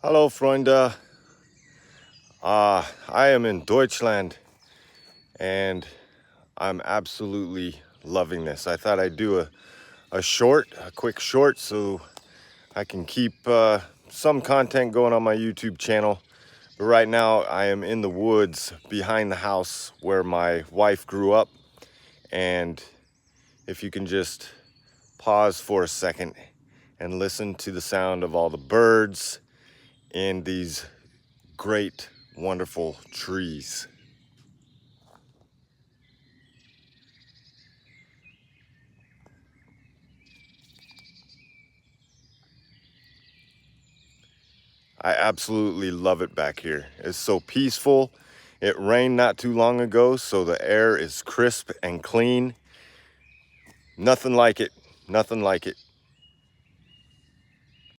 Hallo Freunde, I am in Deutschland and I'm absolutely loving this. I thought I'd do a quick short so I can keep some content going on my YouTube channel. But right now I am in the woods behind the house where my wife grew up, and if you can just pause for a second and listen to the sound of all the birds in these great, wonderful trees. I absolutely love it back here. It's so peaceful. It rained not too long ago, so the air is crisp and clean. Nothing like it. Nothing like it.